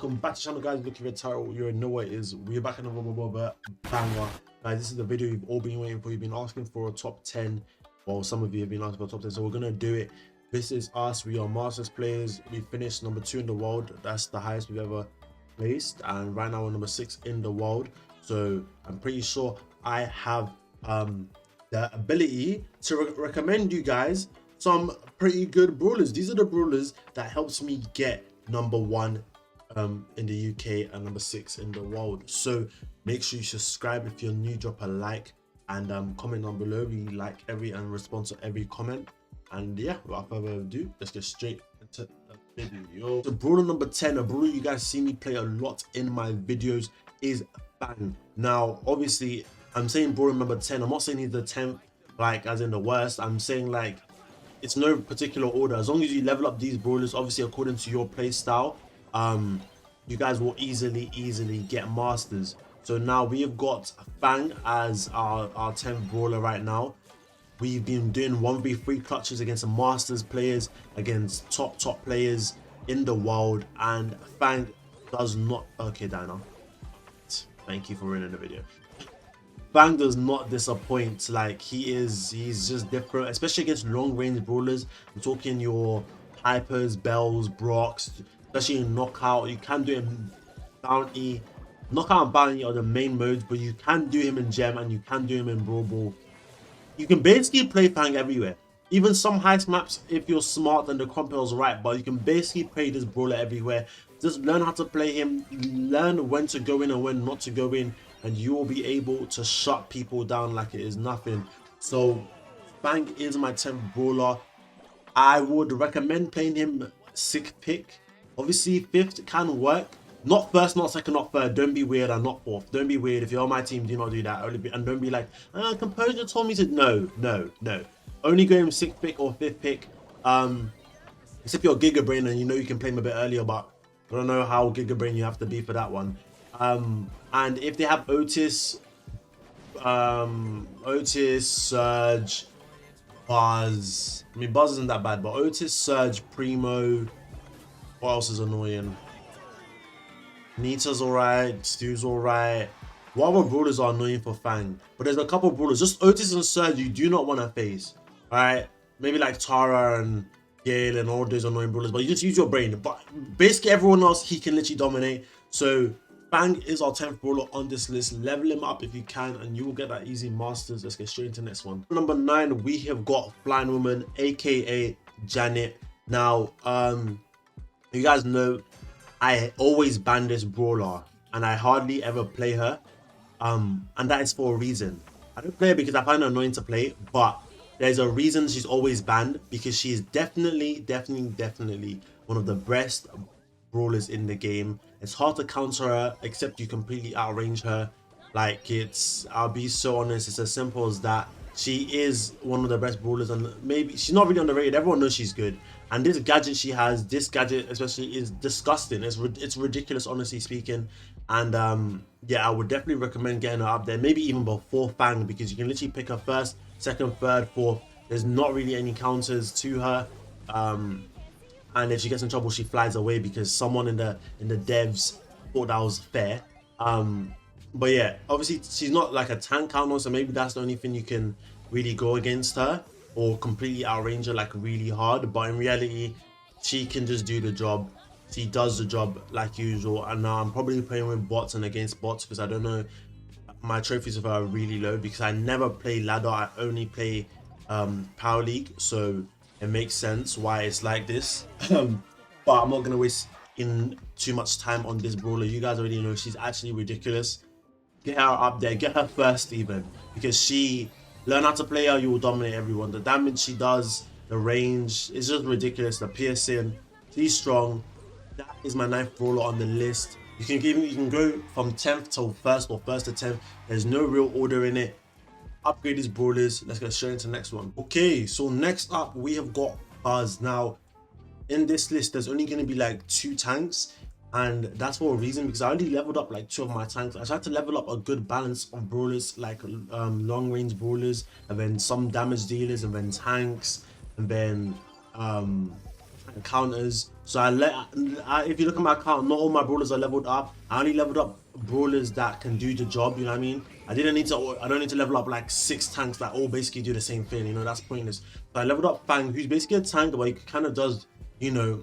welcome back to the channel, guys. Looking at the title, you already know what it is. We're back in another banger. Guys, this is the video you've all been waiting for. You've been asking for a top 10. Well, some of you have been asking for a top 10, so we're gonna do it. This is us. We are Masters players. We finished number 2 in the world. That's the highest we've ever placed, and right now we're number 6 in the world. So I'm pretty sure I have the ability to recommend you guys some pretty good brawlers. These are the brawlers that helps me get number 1 in the UK and number 6 in the world. So make sure you subscribe if you're new, drop a like, and comment down below. We like every and respond to every comment. And yeah, without further ado, let's get straight into the video. So brawler number 10, a brawler you guys see me play a lot in my videos, is Fang. Now obviously I'm saying brawler number 10, I'm not saying he's the 10th like as in the worst. I'm saying like it's no particular order. As long as you level up these brawlers, obviously according to your play style, you guys will easily get masters. So now we have got Fang as our 10th brawler right now. We've been doing 1v3 clutches against the masters players, against top players in the world, and Fang does not, okay Dana, thank you for ruining the video. Fang does not disappoint. Like he's just different, especially against long range brawlers. I'm talking your Hypers, Bells, Brocks, especially in knockout. You can do him bounty. Knockout and bounty are the main modes, but you can do him in gem and you can do him in Brawl. You can basically play Fang everywhere. Even some heist maps, if you're smart and the compel's right, but you can basically play this brawler everywhere. Just learn how to play him, learn when to go in and when not to go in, and you will be able to shut people down like it is nothing. So Fang is my 10th brawler. I would recommend playing him 6th pick. Obviously 5th can work. Not 1st, not 2nd, not 3rd. Don't be weird, and not 4th. Don't be weird. If you're on my team, do not do that. And don't be like, Composure told me to. No. Only go him 6th pick or 5th pick. Except you're Giga Brain and you know you can play him a bit earlier, but I don't know how Giga Brain you have to be for that one. And if they have Otis, Surge, Buzz. I mean, Buzz isn't that bad, but Otis, Surge, Primo. What else is annoying? Nita's alright, Stu's alright. What other brawlers are annoying for Fang? But there's a couple brawlers. Just Otis and Surge you do not want to face. Alright? Maybe like Tara and Gale and all those annoying brawlers, but you just use your brain. But basically everyone else he can literally dominate. So Fang is our 10th brawler on this list. Level him up if you can and you will get that easy masters. Let's get straight into the next one. Number 9, we have got Flying Woman, aka Janet. Now you guys know I always ban this brawler and I hardly ever play her, and that is for a reason. I don't play her because I find her annoying to play, but there's a reason she's always banned, because she is definitely one of the best brawlers in the game. It's hard to counter her except you completely outrange her. Like I'll be so honest, it's as simple as that. She is one of the best brawlers, and maybe she's not really underrated. Everyone knows she's good, and this gadget she has, this gadget especially, is disgusting. It's ridiculous, honestly speaking. And yeah, I would definitely recommend getting her up there, maybe even before Fang, because you can literally pick her 1st, 2nd, 3rd, 4th. There's not really any counters to her, and if she gets in trouble she flies away because someone in the devs thought that was fair. But yeah, obviously she's not like a tank counter, so maybe that's the only thing you can really go against her, or completely outrange her like really hard. But in reality, she can just do the job. She does the job like usual. And now I'm probably playing with bots and against bots because I don't know, my trophies of her are really low because I never play ladder. I only play Power League, so it makes sense why it's like this. But I'm not gonna waste in too much time on this brawler. You guys already know she's actually ridiculous. Get her up there, get her 1st even, because learn how to play her, you will dominate everyone. The damage she does, the range, is just ridiculous. The piercing, she's strong. That is my 9th brawler on the list. You can go from 10th to 1st or 1st to 10th. There's no real order in it. Upgrade these brawlers. Let's get straight into the next one. Okay, so next up we have got Buzz. Now in this list there's only going to be like 2 tanks, and that's for a reason, because I already leveled up like 2 of my tanks. I tried to level up a good balance of brawlers, like long range brawlers, and then some damage dealers, and then tanks, and then and counters. So if you look at my account, not all my brawlers are leveled up. I only leveled up brawlers that can do the job, you know what I mean? I don't need to level up like 6 tanks that all basically do the same thing, you know, that's pointless. So I leveled up Fang, who's basically a tank, but he kind of does, you know,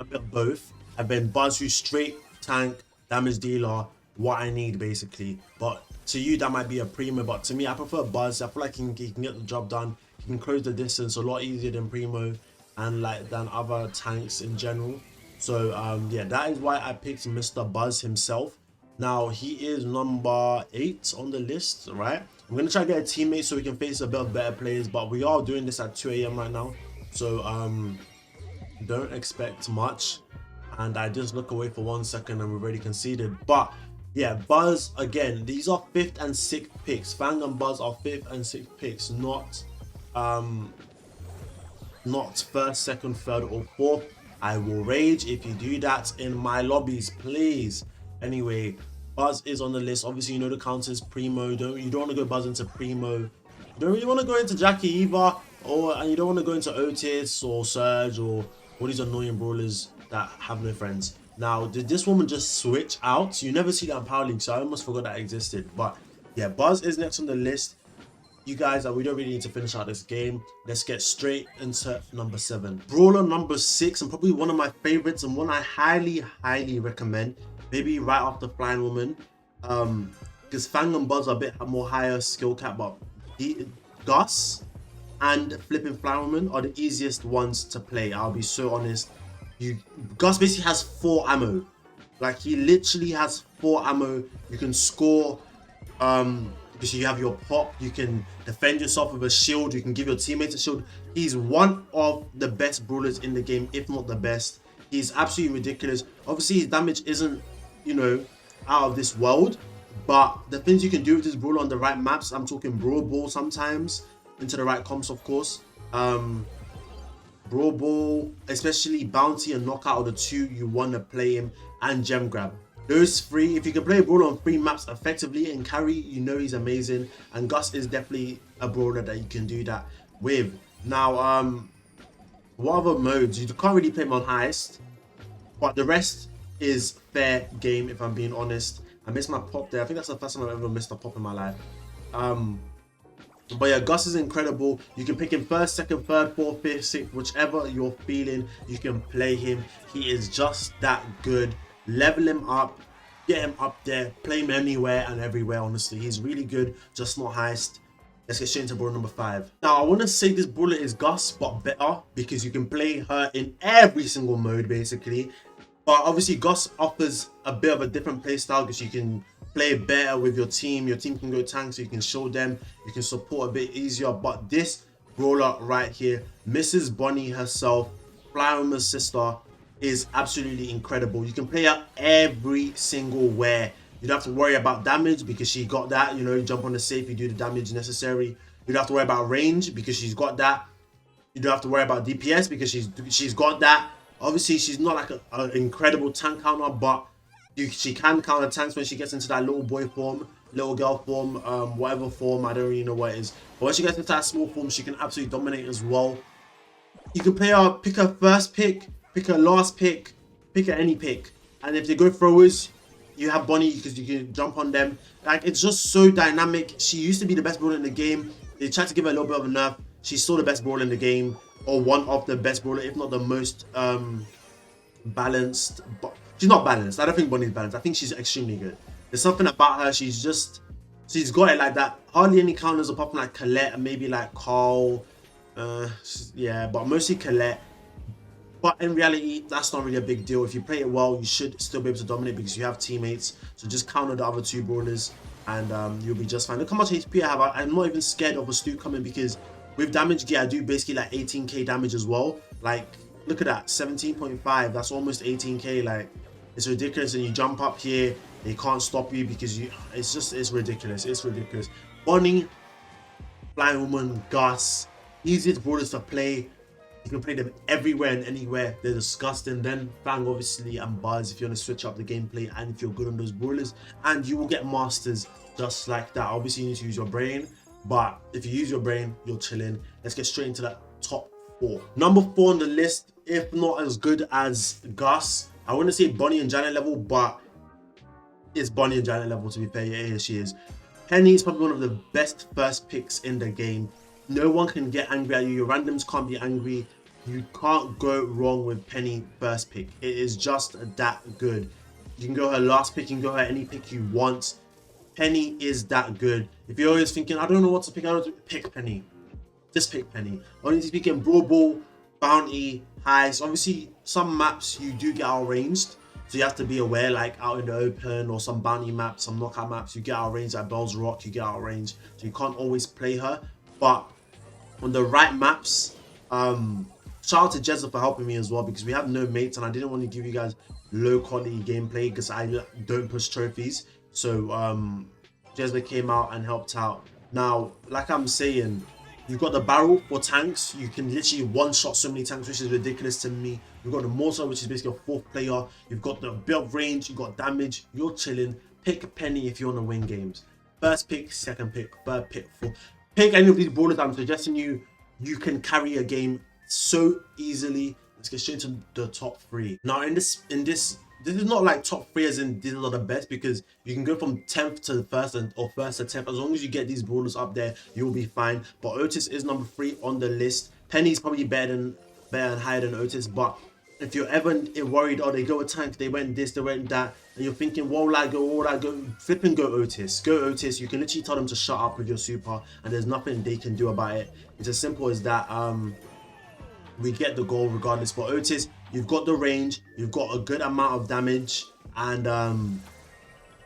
a bit of both. And then Buzz, who's straight tank, damage dealer, what I need basically. But to you that might be a Primo, but to me I prefer Buzz. I feel like he can get the job done. He can close the distance a lot easier than Primo and like than other tanks in general. So yeah, that is why I picked Mr. Buzz himself. Now he is number 8 on the list, right? I'm gonna try to get a teammate so we can face a bit of better players, but we are doing this at 2 AM right now, so don't expect much. And I just look away for 1 second and we've already conceded. But yeah, Buzz, again, these are 5th and 6th picks. Fang and Buzz are 5th and 6th picks, not 1st, 2nd, 3rd, or 4th. I will rage if you do that in my lobbies, please. Anyway, Buzz is on the list. Obviously, you know the counters. Primo, you don't want to go Buzz into Primo. You don't really want to go into Jackie either, and you don't want to go into Otis or Surge or all these annoying brawlers that have no friends. Now, did this woman just switch out? You never see that in Power League, so I almost forgot that existed. But yeah, Buzz is next on the list. You guys, we don't really need to finish out this game. Let's get straight into number 7. Brawler number 6, and probably one of my favorites and one I highly recommend. Maybe right after Flying Woman. Because Fang and Buzz are a bit more higher skill cap, but Gus and flipping Flying Woman are the easiest ones to play. I'll be so honest. Gus basically has 4 ammo. Like, he literally has 4 ammo. You can score because you have your pop. You can defend yourself with a shield. You can give your teammates a shield. He's one of the best brawlers in the game, if not the best. He's absolutely ridiculous. Obviously, his damage isn't, you know, out of this world. But the things you can do with this brawler on the right maps, I'm talking Brawl Ball sometimes, into the right comps, of course. Brawl Ball, especially Bounty and Knockout are the 2 you want to play him, and Gem Grab. Those 3, if you can play a brawler on 3 maps effectively and carry, you know he's amazing. And Gus is definitely a brawler that you can do that with. Now, what other modes? You can't really play him on highest, but the rest is fair game, if I'm being honest. I missed my pop there. I think that's the first time I've ever missed a pop in my life. But yeah, Gus is incredible. You can pick him 1st, 2nd, 3rd, 4th, 5th, 6th, whichever you're feeling, you can play him. He is just that good. Level him up, get him up there, play him anywhere and everywhere, honestly. He's really good, just not highest. Let's get straight into brawler number 5. Now, I want to say this brawler is Gus, but better, because you can play her in every single mode, basically. But obviously, Gus offers a bit of a different playstyle, because you can play better with your team. Your team can go tank, so you can show them. You can support a bit easier. But this brawler right here, Mrs. Bonnie herself, Flywoman's sister, is absolutely incredible. You can play her every single where. You don't have to worry about damage because she got that. You know, you jump on the safe, you do the damage necessary. You don't have to worry about range because she's got that. You don't have to worry about DPS because she's got that. Obviously, she's not like an incredible tank counter, but she can counter tanks when she gets into that little boy form, little girl form, whatever form. I don't really know what it is. But when she gets into that small form, she can absolutely dominate as well. You can play her, pick her first pick, pick her last pick, pick her any pick. And if they go throwers, you have Bonnie because you can jump on them. Like, it's just so dynamic. She used to be the best brawler in the game. They tried to give her a little bit of a nerf. She's still the best brawler in the game, or one of the best brawler, if not the most balanced. But she's not balanced. I don't think Bonnie's balanced. I think she's extremely good. There's something about her. She's got it like that. Hardly any counters apart from like Colette and maybe like Carl. Yeah, but mostly Colette. But in reality, that's not really a big deal. If you play it well, you should still be able to dominate because you have teammates. So just counter the other 2 brawlers and you'll be just fine. Look how much HP I have. I'm not even scared of a Stu coming because with damage gear, I do basically like 18k damage as well. Like, look at that, 17.5. That's almost 18k. Like, it's ridiculous. And you jump up here, they can't stop you because it's ridiculous. It's ridiculous. Bonnie, Flying Woman, Gus, easiest brawlers to play. You can play them everywhere and anywhere. They're disgusting. Then Fang, obviously, and Buzz if you want to switch up the gameplay and if you're good on those brawlers. And you will get masters just like that. Obviously, you need to use your brain. But if you use your brain, you're chilling. Let's get straight into that top 4. Number 4 on the list, if not as good as Gus. I wouldn't say Bonnie and Janet level, but it's Bonnie and Janet level, to be fair. Yeah, she is. Penny is probably one of the best first picks in the game. No one can get angry at you. Your randoms can't be angry. You can't go wrong with Penny first pick. It is just that good. You can go her last pick, you can go her any pick you want. Penny is that good. If you're always thinking, I don't know what to pick, I don't know, pick Penny. Just pick Penny. Honestly speaking, Brawl, Bounty, Heist. Obviously, some maps you do get outranged. So you have to be aware, like out in the open or some bounty maps, some knockout maps, you get outranged. At Bell's Rock, you get outranged. So you can't always play her. But on the right maps, shout out to Jezza for helping me as well, because we have no mates and I didn't want to give you guys low quality gameplay because I don't push trophies. So Jezza came out and helped out. Now, like I'm saying, you've got the barrel for tanks. You can literally one-shot so many tanks, which is ridiculous to me. You've got the mortar, which is basically a fourth player. You've got the build range. You've got damage. You're chilling. Pick Penny if you want to win games. First pick, second pick, third pick, fourth. Pick any of these brawlers I'm suggesting you. You can carry a game so easily. Let's get straight to the top three. Now, this is not like top three as in these are the best, because you can go from 10th to 1st or 1st to 10th. As long as you get these brawlers up there, you'll be fine. But Otis is number 3 on the list. Penny's probably better and higher than Otis. But if you're ever worried, oh, they go a tank, they went this, they went that, and you're thinking, what will I go, what will I go? Flip and go Otis. Go Otis. You can literally tell them to shut up with your super, and there's nothing they can do about it. It's as simple as that. We get the goal regardless. For Otis, you've got the range, you've got a good amount of damage, and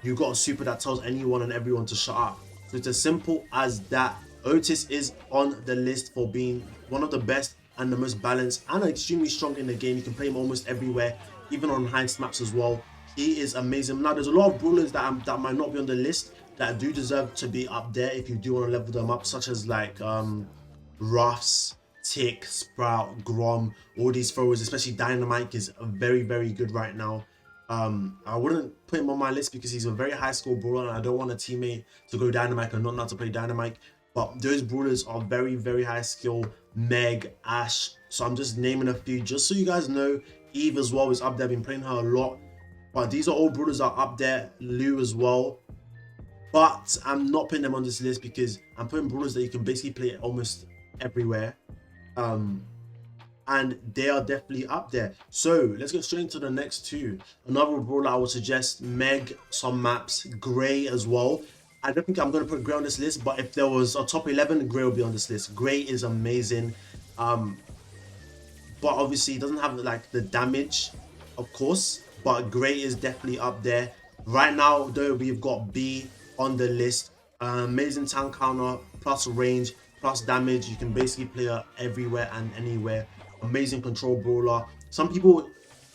you've got a super that tells anyone and everyone to shut up. So it's as simple as that. Otis is on the list for being one of the best and the most balanced and extremely strong in the game. You can play him almost everywhere, even on heist maps as well. He is amazing. Now, there's a lot of brawlers that might not be on the list that do deserve to be up there if you do want to level them up, such as like Ruffs, Tick, Sprout, Grom, all these throwers, especially Dynamite is very, very good right now. I wouldn't put him on my list because he's a very high score brawler and I don't want a teammate to go Dynamite and not know how to play Dynamite. But those brawlers are very, very high skill. Meg, Ash. So I'm just naming a few just so you guys know. Eve as well is up there. I've been playing her a lot. But these are all brawlers that are up there. Lou as well. But I'm not putting them on this list because I'm putting brawlers that you can basically play almost everywhere. And they are definitely up there. So let's get straight into the next two. Another brawler I would suggest, Meg, some maps, Gray as well. I don't think I'm going to put Gray on this list, but if there was a top 11, Gray will be on this list. Gray is amazing. But obviously it doesn't have like the damage, of course, but Gray is definitely up there. Right now though, we've got B on the list. Amazing tank counter, plus range, plus damage. You can basically play her everywhere and anywhere. Amazing control brawler. Some people,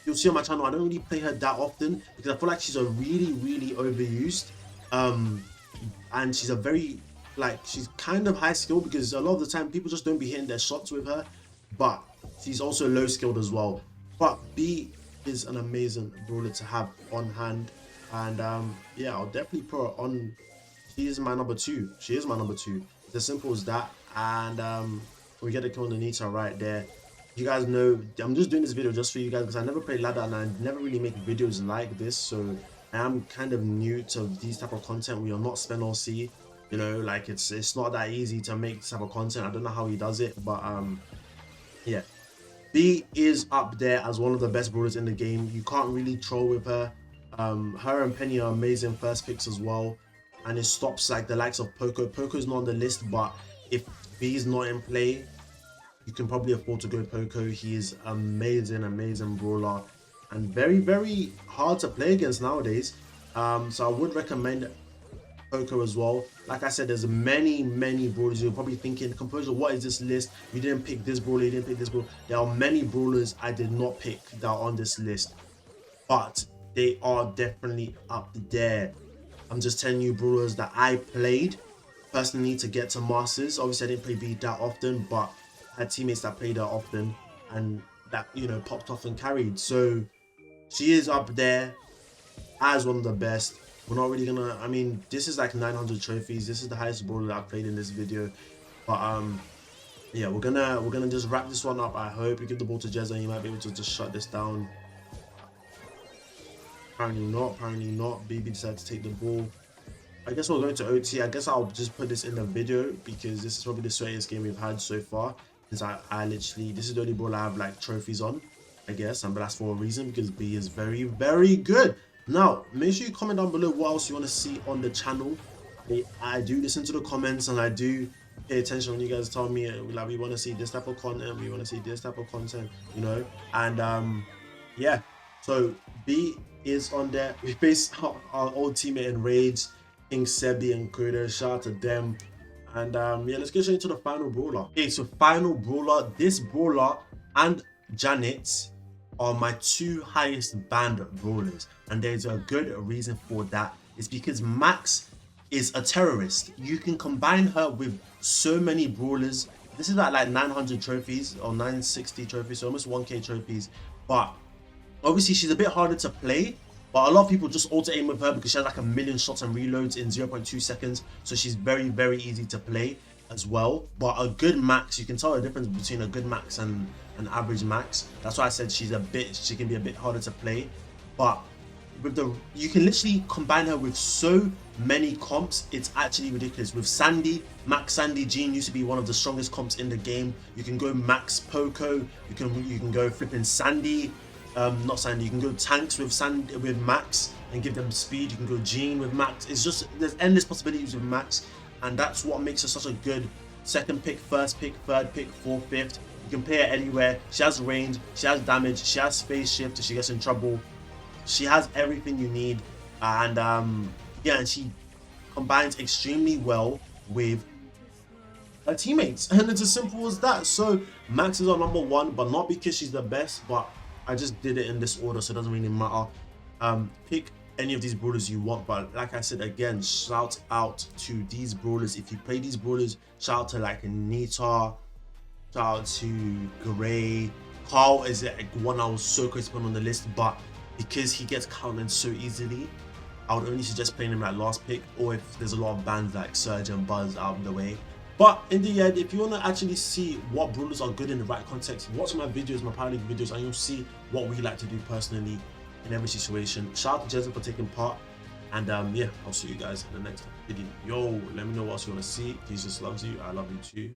you'll see on my channel, I don't really play her that often because I feel like she's a really, really overused. And she's a very, like, she's kind of high skill because a lot of the time people just don't be hitting their shots with her. But she's also low skilled as well. But B is an amazing brawler to have on hand. And yeah, I'll definitely put her on. She is my number 2. She is my number 2. It's as simple as that. And we get the kill on the Nita right there. You guys know, I'm just doing this video just for you guys because I never played ladder and I never really make videos like this. So I am kind of new to these type of content. We are not spend or see, you know, like it's not that easy to make this type of content. I don't know how he does it, but yeah. B is up there as one of the best brawlers in the game. You can't really troll with her. Her and Penny are amazing first picks as well. And it stops like the likes of Poco. Poco's not on the list, but if B is not in play, you can probably afford to go Poco. He is amazing, amazing brawler. And very, very hard to play against nowadays. So I would recommend Poco as well. Like I said, there's many, many brawlers. You're probably thinking, Composure, what is this list? You didn't pick this brawler, you didn't pick this brawler. There are many brawlers I did not pick that are on this list. But they are definitely up there. I'm just telling you brawlers that I played personally to get to Masters. Obviously, I didn't play B that often, but I had teammates that played her often and that, you know, popped off and carried. So she is up there as one of the best. We're not really gonna, I mean, this is like 900 trophies. This is the highest brawler that I've played in this video. But yeah, we're gonna just wrap this one up. I hope you give the ball to Jezza and you might be able to just shut this down. Apparently not. Apparently not. BB decided to take the ball. I guess we're going to OT. I guess I'll just put this in the video because this is probably the sweatiest game we've had so far. Since I literally, this is the only ball I have like trophies on, I guess, and but that's for a reason because B is very, very good. Now, make sure you comment down below what else you want to see on the channel. I do listen to the comments and I do pay attention when you guys tell me like we want to see this type of content, we want to see this type of content, you know, and yeah. So B is on there. We face our old teammate in Rage, King Sebi and Kudo. Shout out to them. And yeah, let's get straight into the final brawler. Okay, so final brawler. This brawler and Janet are my two highest banned brawlers, and there's a good reason for that. It's because Max is a terrorist. You can combine her with so many brawlers. This is like 900 trophies or 960 trophies, so almost 1k trophies. But obviously she's a bit harder to play, but a lot of people just auto aim with her because she has like a million shots and reloads in 0.2 seconds. So she's very, very easy to play as well. But a good max, you can tell the difference between a good max and an average max. That's why I said she can be a bit harder to play. But with you can literally combine her with so many comps, it's actually ridiculous. With Sandy, Max Sandy Jean used to be one of the strongest comps in the game. You can go Max Poco, you can go flipping Sandy. Not Sandy, you can go tanks with Max and give them speed. You can go Jean with Max. It's just, there's endless possibilities with Max, and that's what makes her such a good second pick, first pick, third pick, fourth, fifth. You can play her anywhere. She has range, she has damage, she has phase shift if she gets in trouble. She has everything you need, and yeah, and she combines extremely well with her teammates, and it's as simple as that. So Max is our number one, but not because she's the best, but I just did it in this order, so it doesn't really matter. Pick any of these brawlers you want, but like I said again, shout out to these brawlers. If you play these brawlers, shout out to like Nita, shout out to Gray. Carl is like one I was so crazy to put on the list, but because he gets counted so easily, I would only suggest playing him at last pick, or if there's a lot of bans like Surge and Buzz out of the way. But in the end, if you want to actually see what brawlers are good in the right context, watch my videos, my Power League videos, and you'll see what we like to do personally in every situation. Shout out to Jezza for taking part, and yeah, I'll see you guys in the next video. Yo, let me know what else you want to see. Jesus loves you. I love you too.